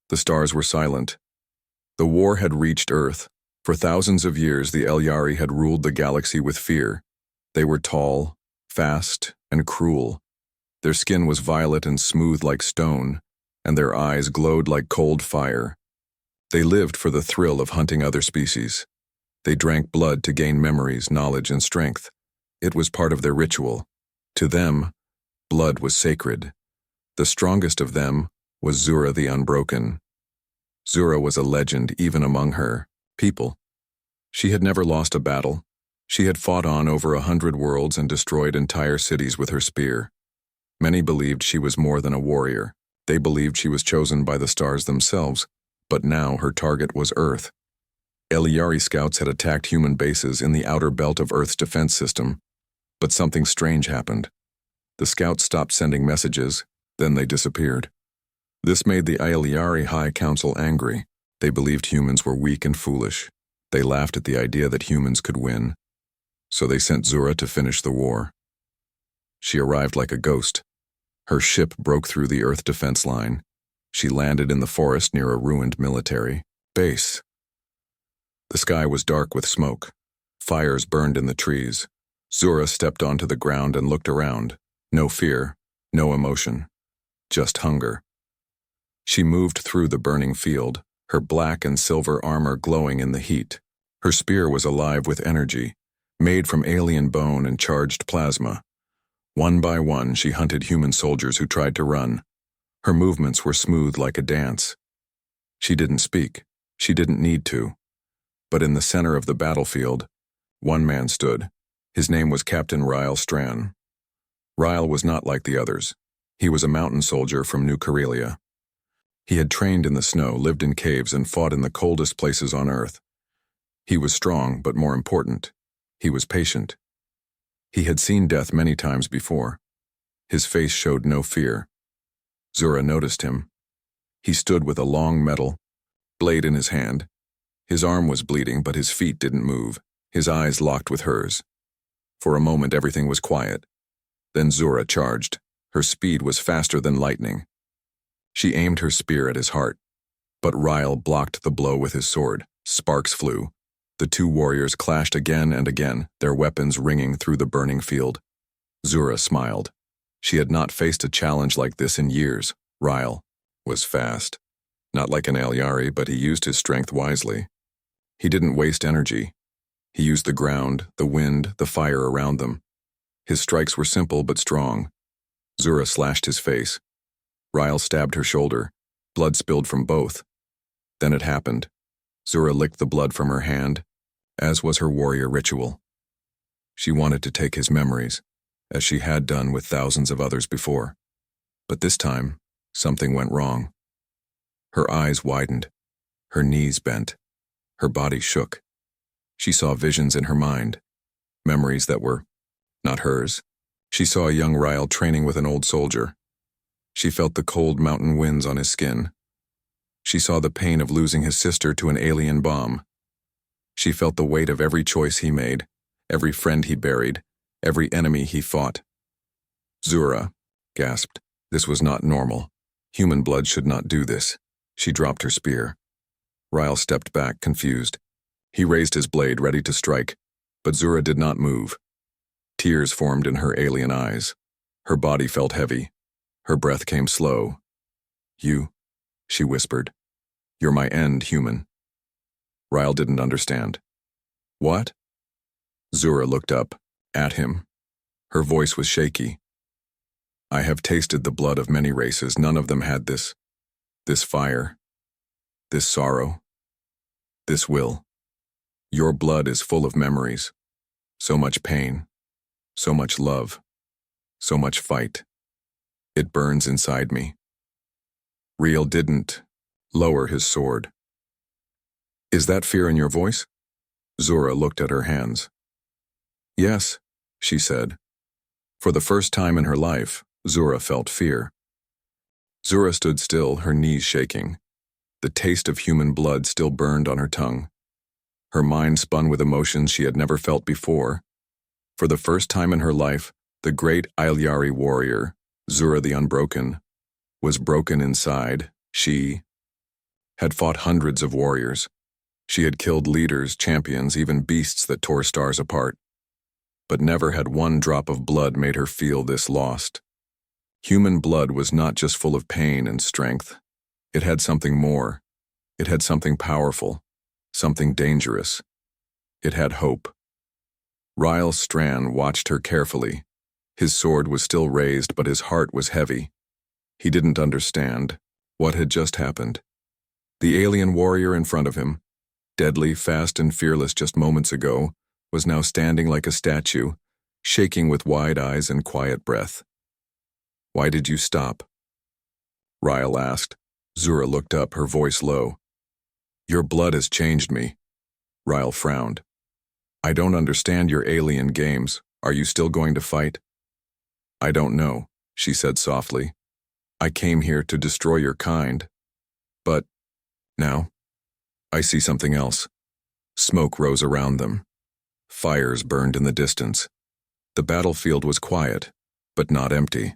The stars were silent. The war had reached Earth. For thousands of years, the Elyari had ruled the galaxy with fear. They were tall, fast, and cruel. Their skin was violet and smooth like stone, and their eyes glowed like cold fire. They lived for the thrill of hunting other species. They drank blood to gain memories, knowledge, and strength. It was part of their ritual. To them, blood was sacred. The strongest of them was Zura the Unbroken. Zura was a legend even among her people. She had never lost a battle. She had fought on over 100 worlds and destroyed entire cities with her spear. Many believed she was more than a warrior. They believed she was chosen by the stars themselves, but now her target was Earth. Elyari scouts had attacked human bases in the outer belt of Earth's defense system, but something strange happened. The scouts stopped sending messages, then they disappeared. This made the Elyari High Council angry. They believed humans were weak and foolish. They laughed at the idea that humans could win. So they sent Zura to finish the war. She arrived like a ghost. Her ship broke through the Earth defense line. She landed in the forest near a ruined military base. The sky was dark with smoke. Fires burned in the trees. Zura stepped onto the ground and looked around. No fear, no emotion, just hunger. She moved through the burning field, her black and silver armor glowing in the heat. Her spear was alive with energy, made from alien bone and charged plasma. One by one, she hunted human soldiers who tried to run. Her movements were smooth like a dance. She didn't speak. She didn't need to. But in the center of the battlefield, one man stood. His name was Captain Ryle Stran. Ryle was not like the others. He was a mountain soldier from New Karelia. He had trained in the snow, lived in caves, and fought in the coldest places on Earth. He was strong, but more important, he was patient. He had seen death many times before. His face showed no fear. Zura noticed him. He stood with a long metal blade in his hand. His arm was bleeding, but his feet didn't move. His eyes locked with hers. For a moment, everything was quiet. Then Zura charged. Her speed was faster than lightning. She aimed her spear at his heart, but Ryle blocked the blow with his sword. Sparks flew. The two warriors clashed again and again, their weapons ringing through the burning field. Zura smiled. She had not faced a challenge like this in years. Ryle was fast. Not like an Elyari, but he used his strength wisely. He didn't waste energy. He used the ground, the wind, the fire around them. His strikes were simple but strong. Zura slashed his face. Ryle stabbed her shoulder. Blood spilled from both. Then it happened. Zura licked the blood from her hand, as was her warrior ritual. She wanted to take his memories, as she had done with thousands of others before. But this time, something went wrong. Her eyes widened. Her knees bent. Her body shook. She saw visions in her mind, memories that were not hers. She saw a young Ryle training with an old soldier. She felt the cold mountain winds on his skin. She saw the pain of losing his sister to an alien bomb. She felt the weight of every choice he made, every friend he buried, every enemy he fought. Zura gasped. This was not normal. Human blood should not do this. She dropped her spear. Ryle stepped back, confused. He raised his blade, ready to strike, but Zura did not move. Tears formed in her alien eyes. Her body felt heavy. Her breath came slow. You, she whispered. You're my end, human. Ryle didn't understand. What? Zura looked up, at him. Her voice was shaky. I have tasted the blood of many races. None of them had this fire, this sorrow, this will. Your blood is full of memories. So much pain, so much love, so much fight. It burns inside me. Ryle didn't lower his sword. Is that fear in your voice? Zura looked at her hands. Yes, she said. For the first time in her life, Zura felt fear. Zura stood still, her knees shaking. The taste of human blood still burned on her tongue. Her mind spun with emotions she had never felt before. For the first time in her life, the great Elyari warrior, Zura the Unbroken, was broken inside. She had fought hundreds of warriors. She had killed leaders, champions, even beasts that tore stars apart. But never had one drop of blood made her feel this lost. Human blood was not just full of pain and strength. It had something more. It had something powerful, something dangerous. It had hope. Ryle Strand watched her carefully. His sword was still raised, but his heart was heavy. He didn't understand what had just happened. The alien warrior in front of him, deadly, fast, and fearless just moments ago, was now standing like a statue, shaking with wide eyes and quiet breath. "Why did you stop?" Ryle asked. Zura looked up, her voice low. "Your blood has changed me." Ryle frowned. "I don't understand your alien games. Are you still going to fight?" "I don't know," she said softly. "I came here to destroy your kind. But now, I see something else." Smoke rose around them. Fires burned in the distance. The battlefield was quiet, but not empty.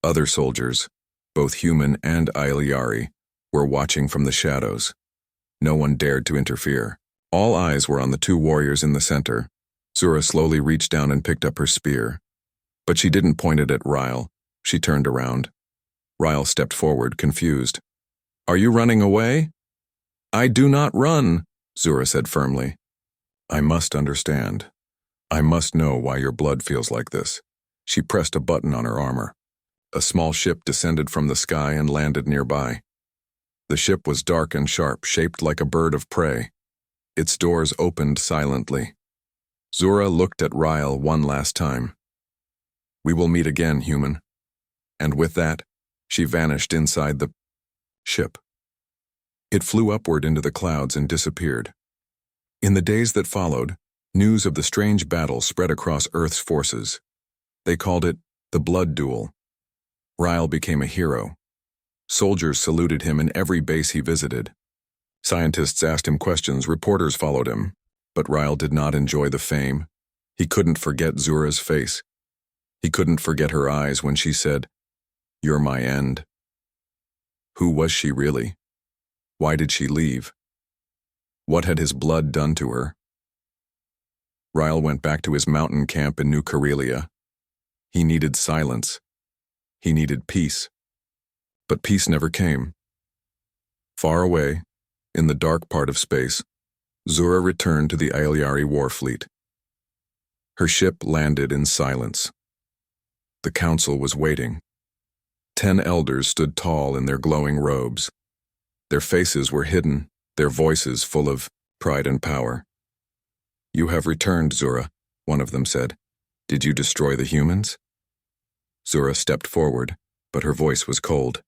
Other soldiers, both human and Ayliari, were watching from the shadows. No one dared to interfere. All eyes were on the two warriors in the center. Zura slowly reached down and picked up her spear. But she didn't point it at Ryle. She turned around. Ryle stepped forward, confused. "Are you running away?" "I do not run," Zura said firmly. "I must understand. I must know why your blood feels like this." She pressed a button on her armor. A small ship descended from the sky and landed nearby. The ship was dark and sharp, shaped like a bird of prey. Its doors opened silently. Zura looked at Ryle one last time. "We will meet again, human." And with that, she vanished inside the ship. It flew upward into the clouds and disappeared. In the days that followed, news of the strange battle spread across Earth's forces. They called it the Blood Duel. Ryle became a hero. Soldiers saluted him in every base he visited. Scientists asked him questions, reporters followed him. But Ryle did not enjoy the fame. He couldn't forget Zura's face. He couldn't forget her eyes when she said, "You're my end." Who was she really? Why did she leave? What had his blood done to her? Ryle went back to his mountain camp in New Karelia. He needed silence. He needed peace. But peace never came. Far away, in the dark part of space, Zura returned to the Ayliari war fleet. Her ship landed in silence. The council was waiting. 10 elders stood tall in their glowing robes. Their faces were hidden, their voices full of pride and power. "You have returned, Zura," one of them said. "Did you destroy the humans?" Zura stepped forward, but her voice was cold.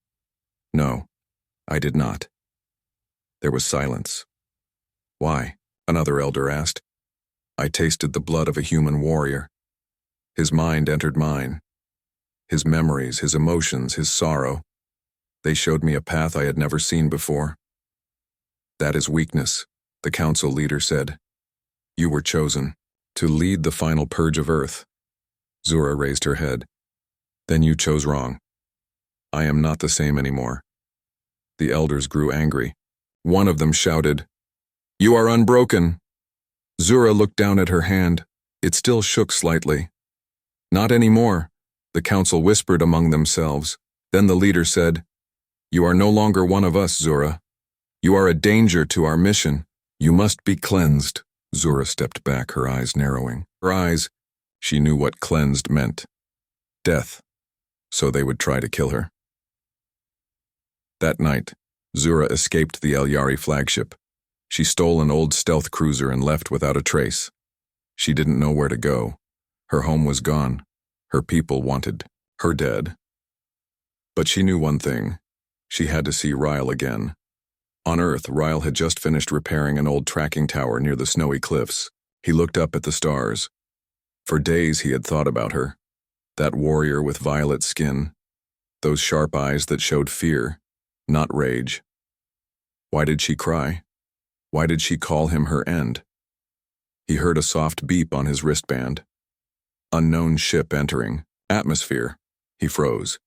"No, I did not." There was silence. "Why?" another elder asked. "I tasted the blood of a human warrior. His mind entered mine. His memories, his emotions, his sorrow. They showed me a path I had never seen before." "That is weakness," the council leader said. "You were chosen to lead the final purge of Earth." Zura raised her head. "Then you chose wrong. I am not the same anymore." The elders grew angry. One of them shouted, "You are unbroken." Zura looked down at her hand. It still shook slightly. "Not anymore," the council whispered among themselves. Then the leader said, "You are no longer one of us, Zura. You are a danger to our mission. You must be cleansed." Zura stepped back, her eyes narrowing. Her eyes, she knew what cleansed meant. Death. So they would try to kill her. That night, Zura escaped the Ayliari flagship. She stole an old stealth cruiser and left without a trace. She didn't know where to go. Her home was gone. Her people wanted her dead. But she knew one thing. She had to see Ryle again. On Earth, Ryle had just finished repairing an old tracking tower near the snowy cliffs. He looked up at the stars. For days he had thought about her. That warrior with violet skin. Those sharp eyes that showed fear, not rage. Why did she cry? Why did she call him her end? He heard a soft beep on his wristband. Unknown ship entering. Atmosphere. He froze.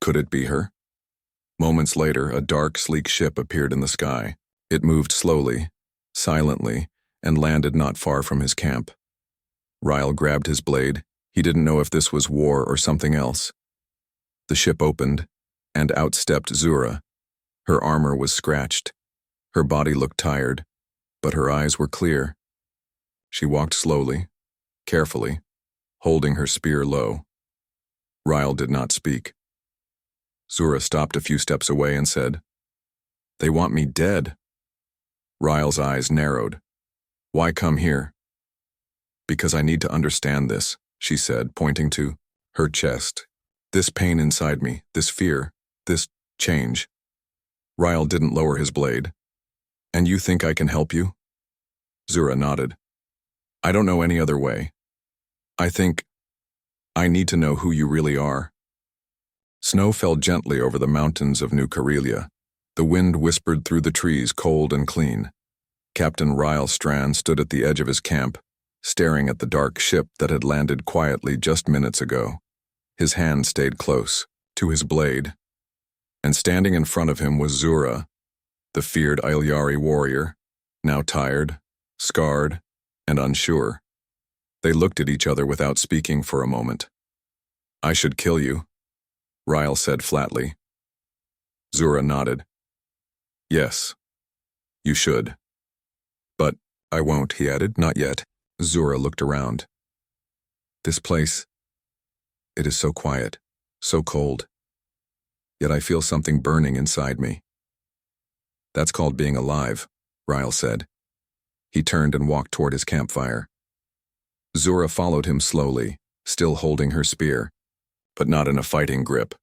Could it be her? Moments later, a dark, sleek ship appeared in the sky. It moved slowly, silently, and landed not far from his camp. Ryle grabbed his blade. He didn't know if this was war or something else. The ship opened, and out stepped Zura. Her armor was scratched. Her body looked tired, but her eyes were clear. She walked slowly, carefully, holding her spear low. Ryle did not speak. Zura stopped a few steps away and said, "They want me dead." Ryle's eyes narrowed. "Why come here?" "Because I need to understand this," she said, pointing to her chest. "This pain inside me, this fear, this change." Ryle didn't lower his blade. "And you think I can help you?" Zura nodded. "I don't know any other way. I think I need to know who you really are." Snow fell gently over the mountains of New Karelia. The wind whispered through the trees, cold and clean. Captain Ryle Strand stood at the edge of his camp, staring at the dark ship that had landed quietly just minutes ago. His hand stayed close to his blade. And standing in front of him was Zura, the feared Ailyari warrior, now tired, scarred, and unsure. They looked at each other without speaking for a moment. "I should kill you," Ryle said flatly. Zura nodded. "Yes, you should. But I won't," he added. "Not yet." Zura looked around. "This place, it is so quiet, so cold. Yet I feel something burning inside me." "That's called being alive," Ryle said. He turned and walked toward his campfire. Zura followed him slowly, still holding her spear, but not in a fighting grip.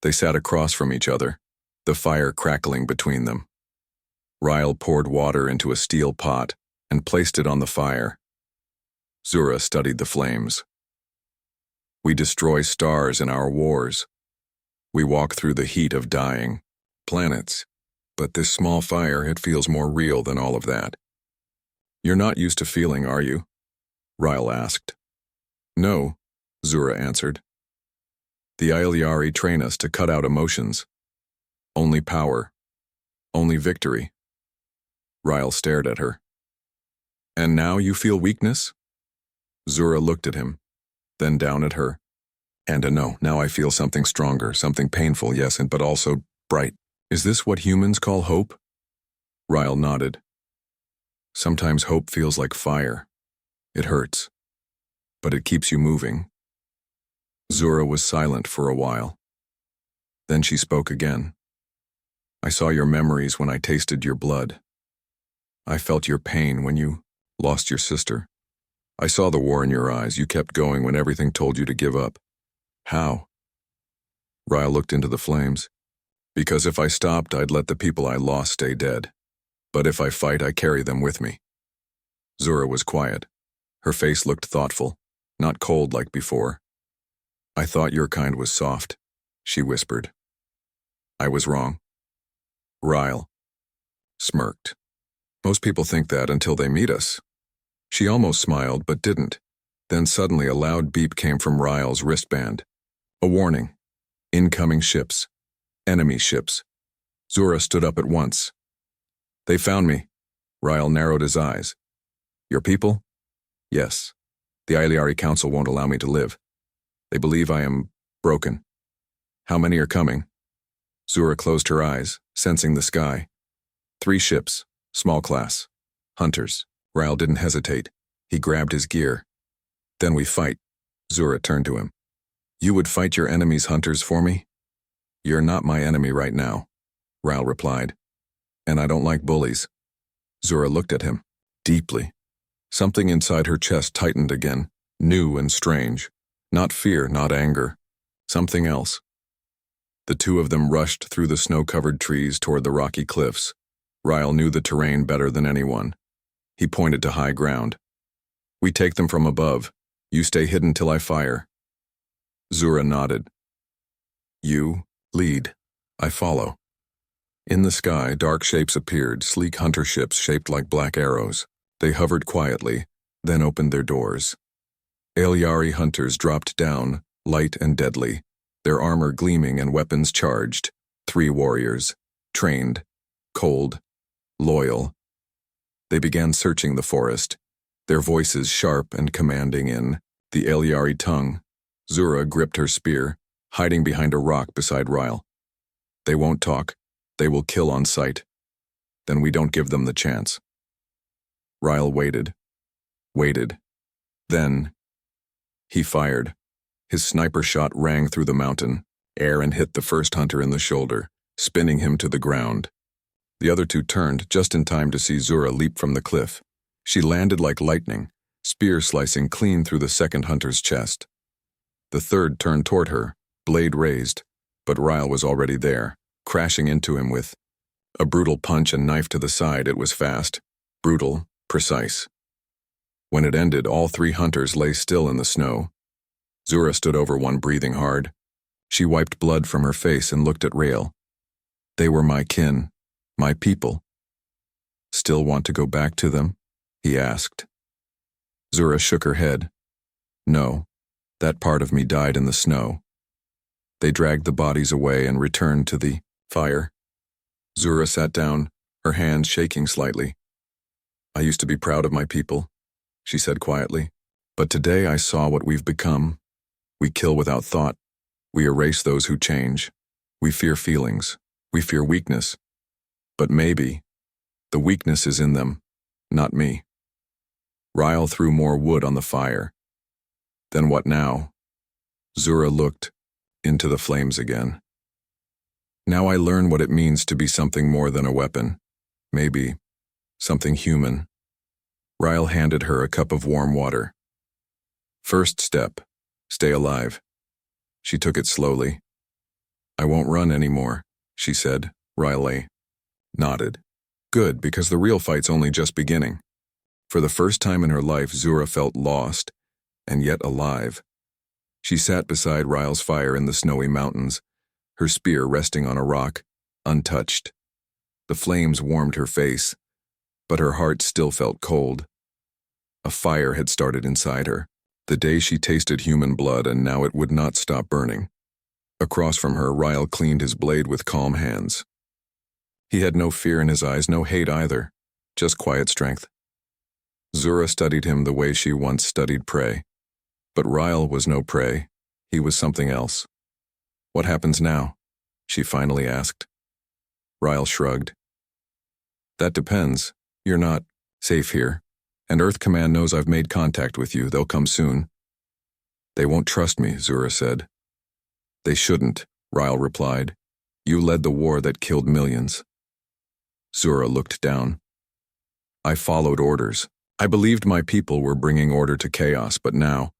They sat across from each other, the fire crackling between them. Ryle poured water into a steel pot and placed it on the fire. Zura studied the flames. "We destroy stars in our wars. We walk through the heat of dying planets. But this small fire, it feels more real than all of that." "You're not used to feeling, are you?" Ryle asked. "No," Zura answered. "The Ailyari train us to cut out emotions. Only power. Only victory." Ryle stared at her. "And now you feel weakness?" Zura looked at him, then down at her. "And no, now I feel something stronger, something painful, yes, but also bright. Is this what humans call hope?" Ryle nodded. "Sometimes hope feels like fire. It hurts, but it keeps you moving." Zura was silent for a while. Then she spoke again. "I saw your memories when I tasted your blood. I felt your pain when you lost your sister. I saw the war in your eyes. You kept going when everything told you to give up. How?" Ryle looked into the flames. "Because if I stopped, I'd let the people I lost stay dead. But if I fight, I carry them with me." Zura was quiet. Her face looked thoughtful, not cold like before. "I thought your kind was soft," she whispered. "I was wrong." Ryle smirked. "Most people think that until they meet us." She almost smiled, but didn't. Then suddenly a loud beep came from Ryle's wristband. A warning. Incoming ships. Enemy ships. Zura stood up at once. "They found me." Ryle narrowed his eyes. "Your people?" "Yes. The Ailyari Council won't allow me to live. They believe I am broken." "How many are coming?" Zura closed her eyes, sensing the sky. 3 ships, small class. Hunters." Ryle didn't hesitate. He grabbed his gear. "Then we fight." Zura turned to him. "You would fight your enemy's hunters for me?" "You're not my enemy right now," Ryle replied. "And I don't like bullies." Zura looked at him, deeply. Something inside her chest tightened again, new and strange. Not fear, not anger. Something else. The two of them rushed through the snow-covered trees toward the rocky cliffs. Ryle knew the terrain better than anyone. He pointed to high ground. "We take them from above. You stay hidden till I fire." Zura nodded. "You lead. I follow." In the sky, dark shapes appeared, sleek hunter ships shaped like black arrows. They hovered quietly, then opened their doors. Ailyari hunters dropped down, light and deadly, their armor gleaming and weapons charged. 3 warriors, trained, cold, loyal. They began searching the forest, their voices sharp and commanding in the Elyari tongue. Zura gripped her spear, hiding behind a rock beside Ryle. They won't talk. They will kill on sight. Then we don't give them the chance. Ryle waited. Then he fired. His sniper shot rang through the mountain air and hit the first hunter in the shoulder, spinning him to the ground. The other 2 turned just in time to see Zura leap from the cliff. She landed like lightning, spear slicing clean through the second hunter's chest. The third turned toward her, blade raised, but Ryle was already there, crashing into him with a brutal punch and knife to the side. It was fast, brutal, precise. When it ended, all 3 hunters lay still in the snow. Zura stood over one, breathing hard. She wiped blood from her face and looked at Rael. They were my kin, my people. Still want to go back to them? He asked. Zura shook her head. No, that part of me died in the snow. They dragged the bodies away and returned to the fire. Zura sat down, her hands shaking slightly. I used to be proud of my people, she said quietly, but today I saw what we've become. We kill without thought. We erase those who change. We fear feelings. We fear weakness. But maybe the weakness is in them, not me. Ryle threw more wood on the fire. Then what now? Zura looked into the flames again. Now I learn what it means to be something more than a weapon. Maybe something human. Ryle handed her a cup of warm water. First step, stay alive. She took it slowly. I won't run anymore, she said. Ryle nodded. Good, because the real fight's only just beginning. For the first time in her life, Zura felt lost, and yet alive. She sat beside Ryle's fire in the snowy mountains, her spear resting on a rock, untouched. The flames warmed her face, but her heart still felt cold. A fire had started inside her, the day she tasted human blood, and now it would not stop burning. Across from her, Ryle cleaned his blade with calm hands. He had no fear in his eyes, no hate either, just quiet strength. Zura studied him the way she once studied prey. But Ryle was no prey. He was something else. What happens now? She finally asked. Ryle shrugged. That depends. You're not safe here. And Earth Command knows I've made contact with you. They'll come soon. They won't trust me, Zura said. They shouldn't, Ryle replied. You led the war that killed millions. Zura looked down. I followed orders. I believed my people were bringing order to chaos, but now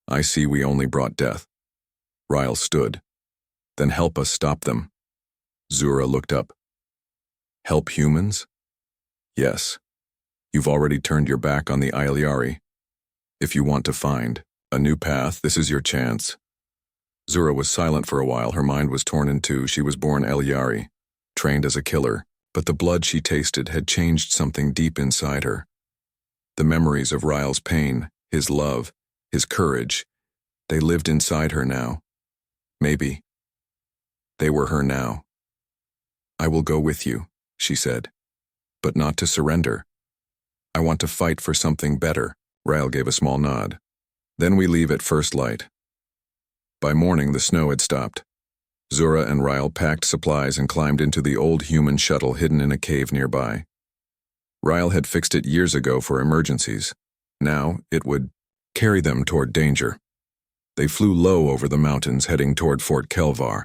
I see we only brought death. Ryle stood. Then help us stop them. Zura looked up. Help humans? Yes. You've already turned your back on the Elyari. If you want to find a new path, this is your chance. Zura was silent for a while. Her mind was torn in two. She was born Elyari, trained as a killer, but the blood she tasted had changed something deep inside her. The memories of Ryle's pain, his love, his courage, they lived inside her now. Maybe they were her now. I will go with you, she said, but not to surrender. I want to fight for something better. Ryle gave a small nod. Then we leave at first light. By morning, the snow had stopped. Zura and Ryle packed supplies and climbed into the old human shuttle hidden in a cave nearby. Ryle had fixed it years ago for emergencies. Now it would carry them toward danger. They flew low over the mountains, heading toward Fort Kelvar,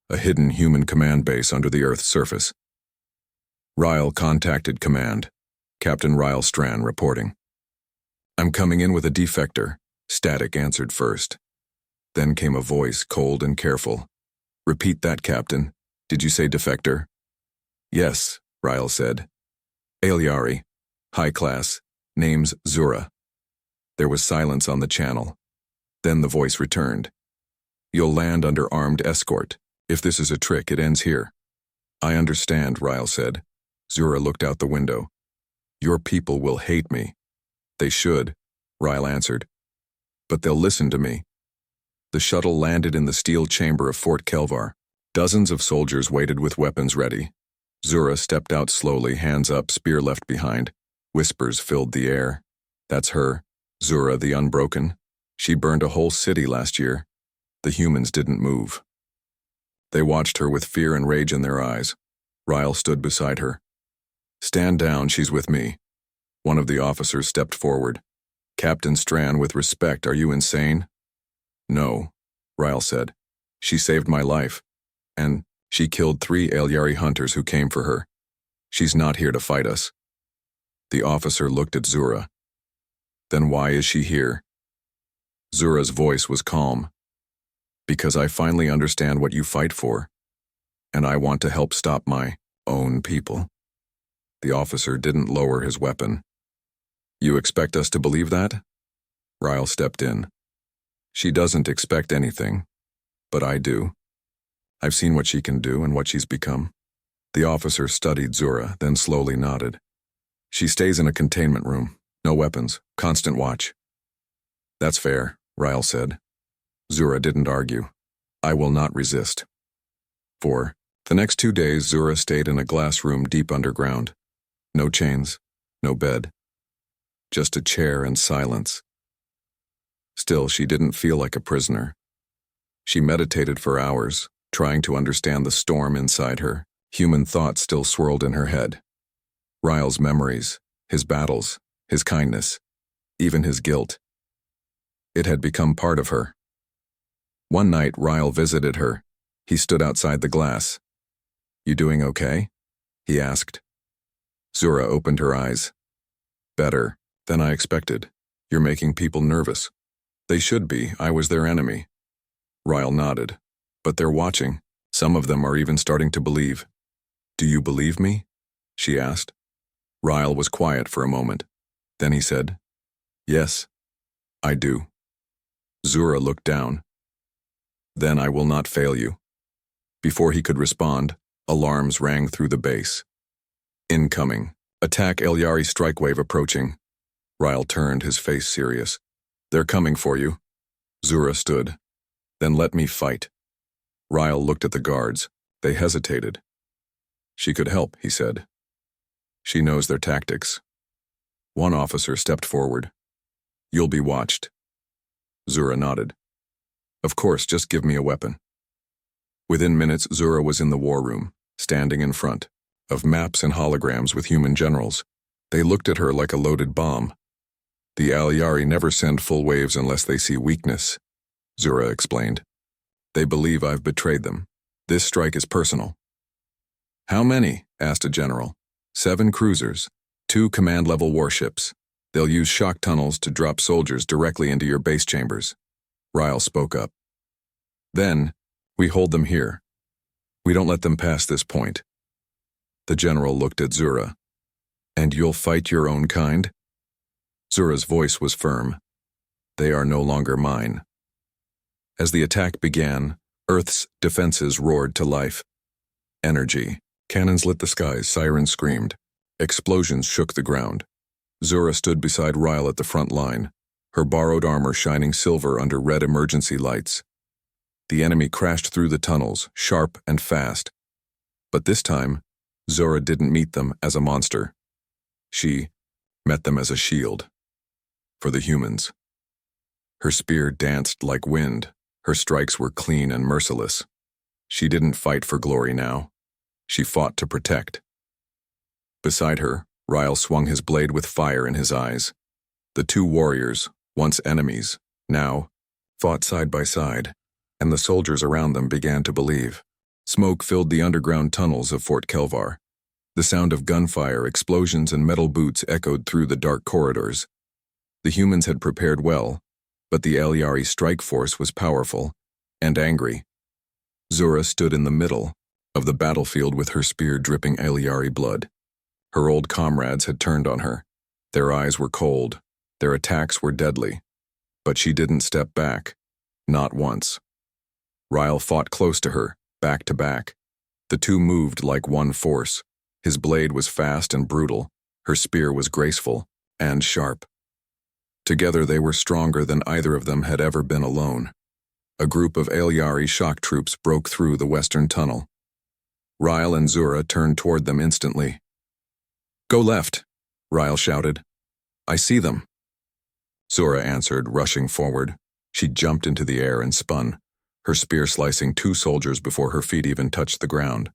a hidden human command base under the Earth's surface. Ryle contacted command. Captain Ryle Strand reporting. I'm coming in with a defector, Static answered first. Then came a voice, cold and careful. Repeat that, Captain. Did you say defector? Yes, Ryle said. Elyari, high class, name's Zura. There was silence on the channel. Then the voice returned. You'll land under armed escort. If this is a trick, it ends here. I understand, Ryle said. Zura looked out the window. Your people will hate me. They should, Ryle answered. But they'll listen to me. The shuttle landed in the steel chamber of Fort Kelvar. Dozens of soldiers waited with weapons ready. Zura stepped out slowly, hands up, spear left behind. Whispers filled the air. That's her, Zura the Unbroken. She burned a whole city last year. The humans didn't move. They watched her with fear and rage in their eyes. Ryle stood beside her. Stand down, she's with me. One of the officers stepped forward. Captain Strand, with respect, are you insane? No, Ryle said. She saved my life. And she killed 3 Alyari hunters who came for her. She's not here to fight us. The officer looked at Zura. Then why is she here? Zura's voice was calm. Because I finally understand what you fight for. And I want to help stop my own people. The officer didn't lower his weapon. You expect us to believe that? Ryle stepped in. She doesn't expect anything, but I do. I've seen what she can do and what she's become. The officer studied Zura, then slowly nodded. She stays in a containment room. No weapons. Constant watch. That's fair, Ryle said. Zura didn't argue. I will not resist. For the next 2 days, Zura stayed in a glass room deep underground. No chains, no bed. Just a chair and silence. Still, she didn't feel like a prisoner. She meditated for hours, trying to understand the storm inside her. Human thoughts still swirled in her head. Ryle's memories, his battles, his kindness, even his guilt. It had become part of her. One night, Ryle visited her. He stood outside the glass. You doing okay? He asked. Zura opened her eyes. Better than I expected. You're making people nervous. They should be. I was their enemy. Ryle nodded. But they're watching. Some of them are even starting to believe. Do you believe me? She asked. Ryle was quiet for a moment. Then he said, Yes, I do. Zura looked down. Then I will not fail you. Before he could respond, alarms rang through the base. Incoming. Attack Alyari strike wave approaching. Ryle turned, his face serious. They're coming for you. Zura stood. Then let me fight. Ryle looked at the guards. They hesitated. She could help, he said. She knows their tactics. One officer stepped forward. You'll be watched. Zura nodded. Of course, just give me a weapon. Within minutes, Zura was in the war room, standing in front of maps and holograms with human generals. They looked at her like a loaded bomb. The Alyari never send full waves unless they see weakness, Zura explained. They believe I've betrayed them. This strike is personal. How many? Asked a general. 7 cruisers, 2 command-level warships. They'll use shock tunnels to drop soldiers directly into your base chambers. Ryle spoke up. Then, we hold them here. We don't let them pass this point. The general looked at Zura. And you'll fight your own kind? Zura's voice was firm. They are no longer mine. As the attack began, Earth's defenses roared to life. Energy. Cannons lit the skies, sirens screamed. Explosions shook the ground. Zura stood beside Ryle at the front line, her borrowed armor shining silver under red emergency lights. The enemy crashed through the tunnels, sharp and fast. But this time, Zura didn't meet them as a monster. She met them as a shield. For the humans. Her spear danced like wind. Her strikes were clean and merciless. She didn't fight for glory now. She fought to protect. Beside her, Ryle swung his blade with fire in his eyes. The 2 warriors, once enemies, now fought side by side, and the soldiers around them began to believe. Smoke filled the underground tunnels of Fort Kelvar. The sound of gunfire, explosions, and metal boots echoed through the dark corridors. The humans had prepared well, but the Alyari strike force was powerful and angry. Zura stood in the middle of the battlefield with her spear dripping Alyari blood. Her old comrades had turned on her. Their eyes were cold. Their attacks were deadly. But she didn't step back. Not once. Ryle fought close to her, back to back. The 2 moved like one force. His blade was fast and brutal. Her spear was graceful and sharp. Together they were stronger than either of them had ever been alone. A group of Alyari shock troops broke through the western tunnel. Ryle and Zura turned toward them instantly. "Go left," Ryle shouted. "I see them." Zura answered, rushing forward. She jumped into the air and spun, her spear slicing 2 soldiers before her feet even touched the ground.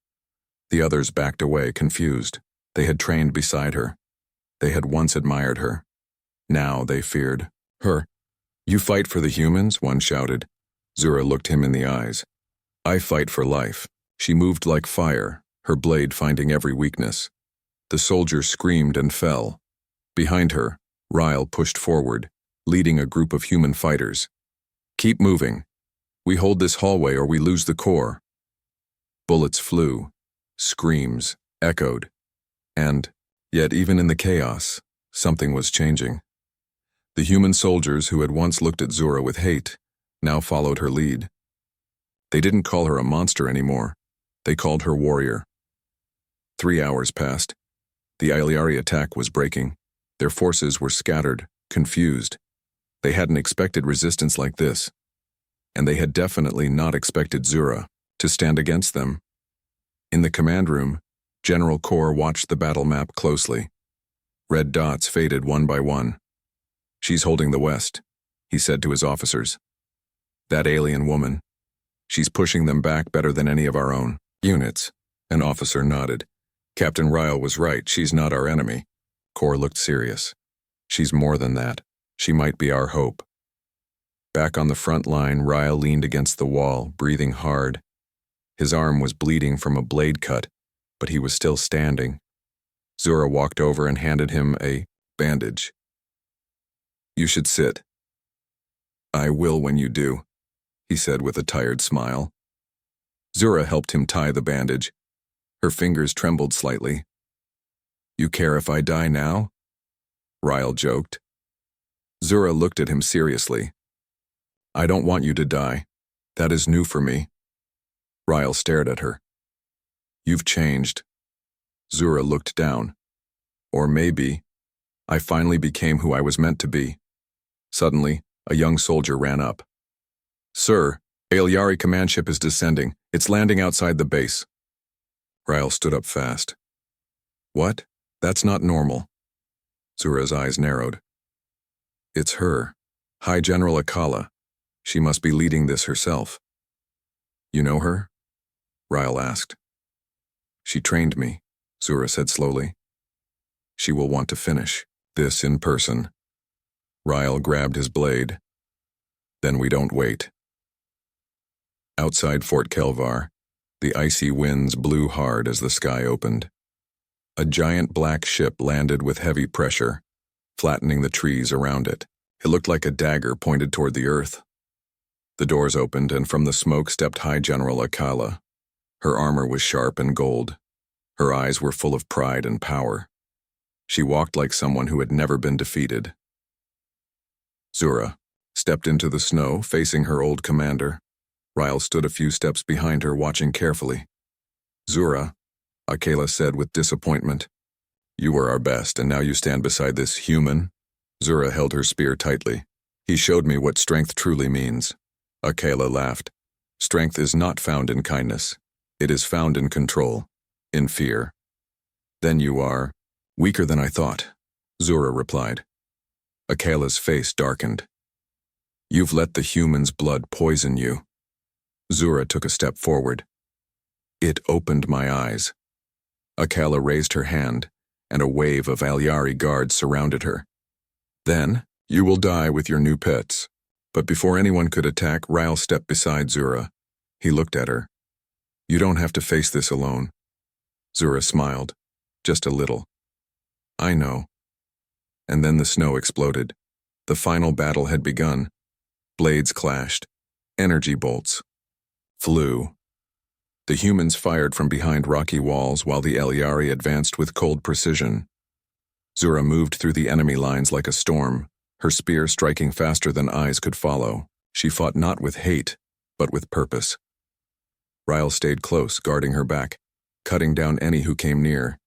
The others backed away, confused. They had trained beside her. They had once admired her. Now they feared her. "You fight for the humans?" one shouted. Zura looked him in the eyes. "I fight for life." She moved like fire, her blade finding every weakness. The soldiers screamed and fell. Behind her, Ryle pushed forward, leading a group of human fighters. "Keep moving. We hold this hallway or we lose the core." Bullets flew. Screams echoed. And, yet even in the chaos, something was changing. The human soldiers who had once looked at Zura with hate now followed her lead. They didn't call her a monster anymore. They called her warrior. 3 hours passed. The Alyari attack was breaking. Their forces were scattered, confused. They hadn't expected resistance like this. And they had definitely not expected Zura to stand against them. In the command room, General Kor watched the battle map closely. Red dots faded one by one. "She's holding the west," he said to his officers. "That alien woman. She's pushing them back better than any of our own units." An officer nodded. "Captain Ryle was right, she's not our enemy." Kor looked serious. "She's more than that. She might be our hope." Back on the front line, Ryle leaned against the wall, breathing hard. His arm was bleeding from a blade cut, but he was still standing. Zura walked over and handed him a bandage. "You should sit." "I will when you do," he said with a tired smile. Zura helped him tie the bandage. Her fingers trembled slightly. "You care if I die now?" Ryle joked. Zura looked at him seriously. "I don't want you to die. That is new for me." Ryle stared at her. "You've changed." Zura looked down. "Or maybe, I finally became who I was meant to be." Suddenly, a young soldier ran up. "Sir, Alyari command ship is descending. It's landing outside the base." Ryle stood up fast. "What? That's not normal." Zura's eyes narrowed. "It's her, High General Akala. She must be leading this herself." "You know her?" Ryle asked. "She trained me," Zura said slowly. "She will want to finish this in person." Ryle grabbed his blade. "Then we don't wait." Outside Fort Kelvar, the icy winds blew hard as the sky opened. A giant black ship landed with heavy pressure, flattening the trees around it. It looked like a dagger pointed toward the earth. The doors opened, and from the smoke stepped High General Akala. Her armor was sharp and gold. Her eyes were full of pride and power. She walked like someone who had never been defeated. Zura stepped into the snow, facing her old commander. Ryle stood a few steps behind her, watching carefully. "Zura," Akela said with disappointment, "you were our best, and now you stand beside this human?" Zura held her spear tightly. "He showed me what strength truly means." Akela laughed. "Strength is not found in kindness. It is found in control, in fear." "Then you are weaker than I thought," Zura replied. Akela's face darkened. "You've let the human's blood poison you." Zura took a step forward. "It opened my eyes." Akela raised her hand, and a wave of Alyari guards surrounded her. "Then, you will die with your new pets." But before anyone could attack, Ryle stepped beside Zura. He looked at her. "You don't have to face this alone." Zura smiled, just a little. "I know." And then the snow exploded. The final battle had begun. Blades clashed. Energy bolts flew. The humans fired from behind rocky walls while the Alyari advanced with cold precision. Zura moved through the enemy lines like a storm, her spear striking faster than eyes could follow. She fought not with hate, but with purpose. Ryle stayed close, guarding her back, cutting down any who came near.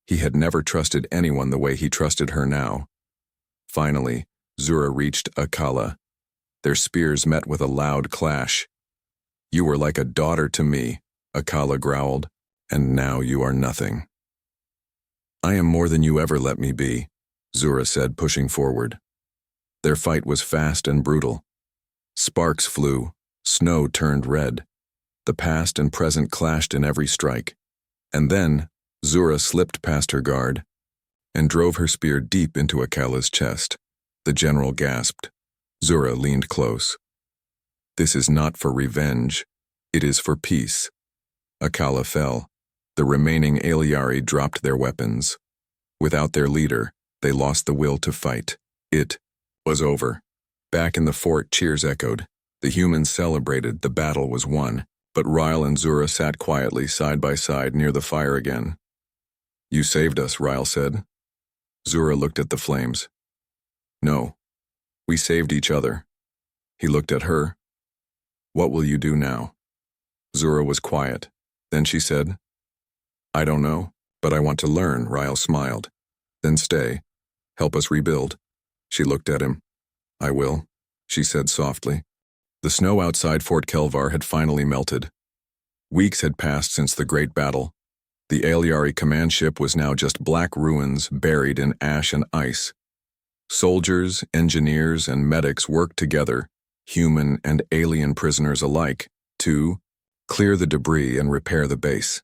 He had never trusted anyone the way he trusted her now. Finally, Zura reached Akala. Their spears met with a loud clash. "You were like a daughter to me," Akala growled, "and now you are nothing." "I am more than you ever let me be," Zura said, pushing forward. Their fight was fast and brutal. Sparks flew, snow turned red. The past and present clashed in every strike. And then, Zura slipped past her guard and drove her spear deep into Akala's chest. The general gasped. Zura leaned close. "This is not for revenge. It is for peace." Akala fell. The remaining Aeliari dropped their weapons. Without their leader, they lost the will to fight. It was over. Back in the fort, cheers echoed. The humans celebrated. The battle was won. But Ryle and Zura sat quietly side by side near the fire again. "You saved us," Ryle said. Zura looked at the flames. "No, we saved each other." He looked at her. "What will you do now?" Zura was quiet. Then she said, "I don't know, but I want to learn." Ryle smiled. "Then stay. Help us rebuild." She looked at him. "I will," she said softly. The snow outside Fort Kelvar had finally melted. Weeks had passed since the great battle. The Aeliari command ship was now just black ruins buried in ash and ice. Soldiers, engineers, and medics worked together, human and alien prisoners alike, to clear the debris and repair the base.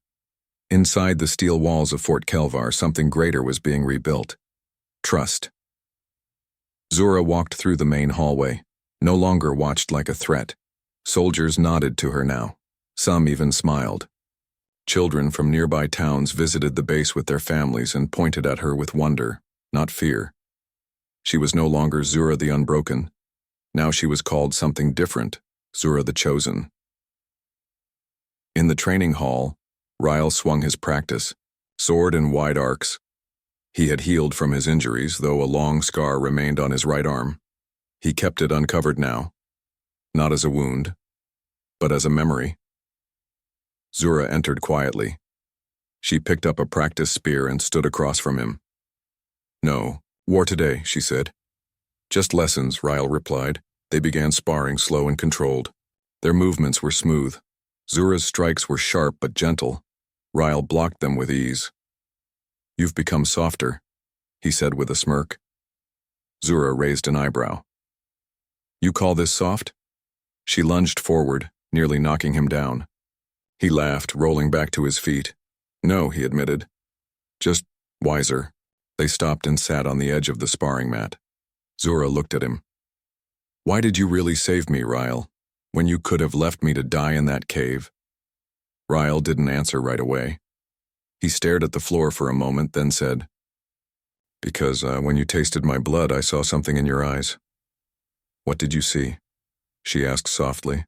Inside the steel walls of Fort Kelvar, something greater was being rebuilt. Trust. Zura walked through the main hallway, no longer watched like a threat. Soldiers nodded to her now. Some even smiled. Children from nearby towns visited the base with their families and pointed at her with wonder, not fear. She was no longer Zura the Unbroken. Now she was called something different, Zura the Chosen. In the training hall, Ryle swung his practice, sword and wide arcs. He had healed from his injuries, though a long scar remained on his right arm. He kept it uncovered now, not as a wound, but as a memory. Zura entered quietly. She picked up a practice spear and stood across from him. "No, war today," she said. "Just lessons," Ryle replied. They began sparring, slow and controlled. Their movements were smooth. Zura's strikes were sharp but gentle. Ryle blocked them with ease. "You've become softer," he said with a smirk. Zura raised an eyebrow. "You call this soft?" She lunged forward, nearly knocking him down. He laughed, rolling back to his feet. "No," he admitted. "Just wiser." They stopped and sat on the edge of the sparring mat. Zura looked at him. "Why did you really save me, Ryle, when you could have left me to die in that cave?" Ryle didn't answer right away. He stared at the floor for a moment, then said, "Because when you tasted my blood, I saw something in your eyes." "What did you see?" she asked softly.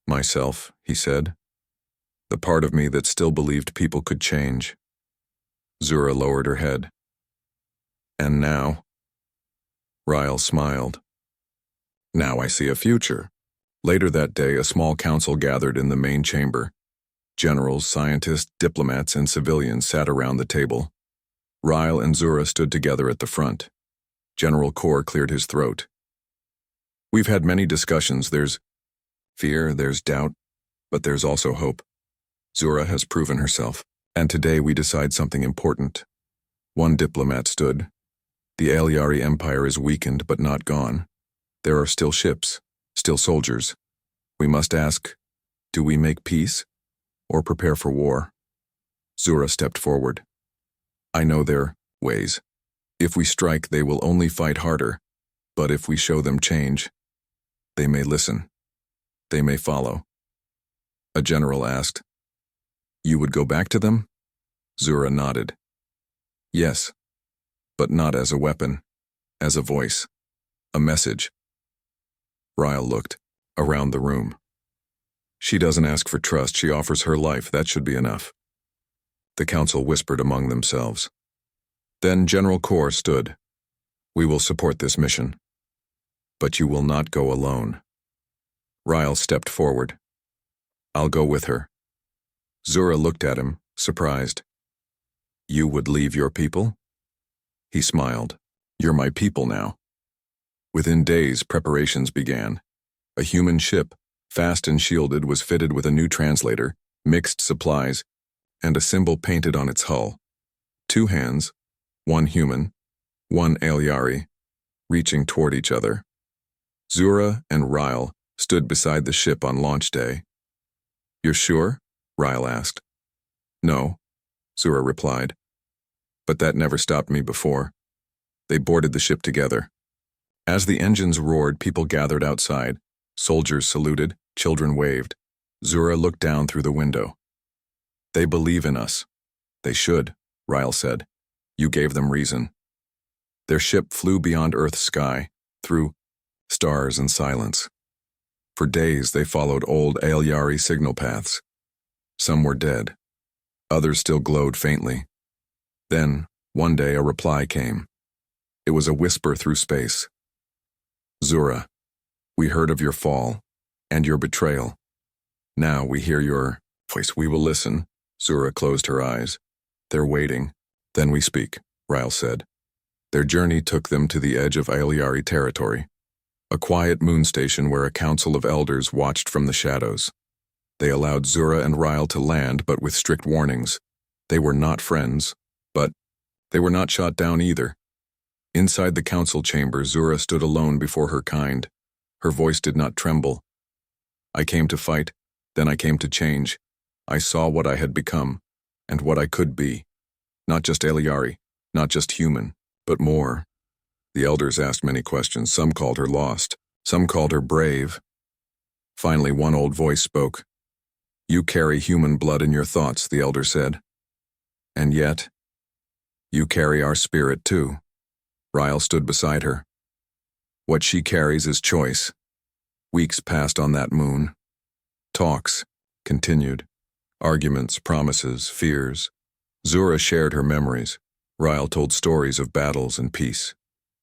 "Myself," he said. "The part of me that still believed people could change." Zura lowered her head. "And now?" Ryle smiled. "Now I see a future." Later that day, a small council gathered in the main chamber. Generals, scientists, diplomats, and civilians sat around the table. Ryle and Zura stood together at the front. General Kor cleared his throat. "We've had many discussions. There's fear, there's doubt, but there's also hope. Zura has proven herself, and today we decide something important." One diplomat stood. "The Aeliari Empire is weakened but not gone. There are still ships, still soldiers. We must ask, do we make peace or prepare for war?" Zura stepped forward. "I know their ways. If we strike, they will only fight harder. But if we show them change, they may listen. They may follow." A general asked, "You would go back to them?" Zura nodded. "Yes, but not as a weapon, as a voice, a message." Ryle looked around the room. "She doesn't ask for trust, she offers her life. That should be enough." The council whispered among themselves. Then General Kor stood. "We will support this mission. But you will not go alone." Ryle stepped forward. "I'll go with her." Zura looked at him, surprised. "You would leave your people?" He smiled. "You're my people now." Within days, preparations began. A human ship, fast and shielded, was fitted with a new translator, mixed supplies, and a symbol painted on its hull. 2 hands, 1 human, 1 Aeliari, reaching toward each other. Zura and Ryle stood beside the ship on launch day. "You're sure?" Ryle asked. "No," Zura replied. "But that never stopped me before." They boarded the ship together. As the engines roared, people gathered outside. Soldiers saluted, children waved. Zura looked down through the window. "They believe in us." "They should," Ryle said. "You gave them reason." Their ship flew beyond Earth's sky, through stars and silence. For days they followed old Aeliari signal paths. Some were dead. Others still glowed faintly. Then, one day, a reply came. It was a whisper through space. "Zura, we heard of your fall, and your betrayal. Now we hear your voice. We will listen." Zura closed her eyes. "They're waiting. Then we speak," Ryle said. Their journey took them to the edge of Aeliari territory, a quiet moon station where a council of elders watched from the shadows. They allowed Zura and Ryle to land, but with strict warnings. They were not friends, but they were not shot down either. Inside the council chamber, Zura stood alone before her kind. Her voice did not tremble. "I came to fight, then I came to change. I saw what I had become, and what I could be. Not just Aeliari, not just human, but more." The elders asked many questions. Some called her lost. Some called her brave. Finally, one old voice spoke. "You carry human blood in your thoughts," the elder said. "And yet, you carry our spirit too." Ryle stood beside her. "What she carries is choice." Weeks passed on that moon. Talks continued. Arguments, promises, fears. Zura shared her memories. Ryle told stories of battles and peace.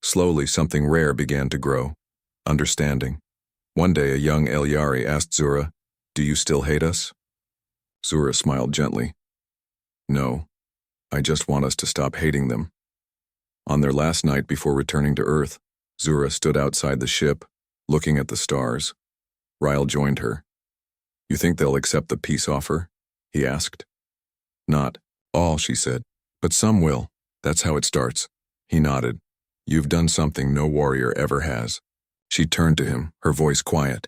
Slowly, something rare began to grow. Understanding. One day, a young Aeliari asked Zura, "Do you still hate us?" Zura smiled gently. "No, I just want us to stop hating them." On their last night before returning to Earth, Zura stood outside the ship, looking at the stars. Ryle joined her. "You think they'll accept the peace offer?" he asked. "Not all," she said, "but some will. That's how it starts." He nodded. "You've done something no warrior ever has." She turned to him, her voice quiet.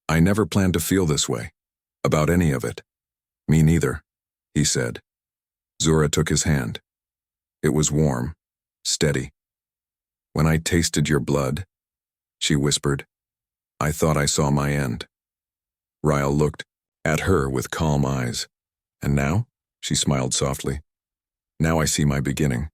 "I never planned to feel this way. About any of it." "Me neither," he said. Zura took his hand. It was warm, steady. "When I tasted your blood," she whispered, "I thought I saw my end." Ryle looked at her with calm eyes. "And now?" She smiled softly. "Now I see my beginning."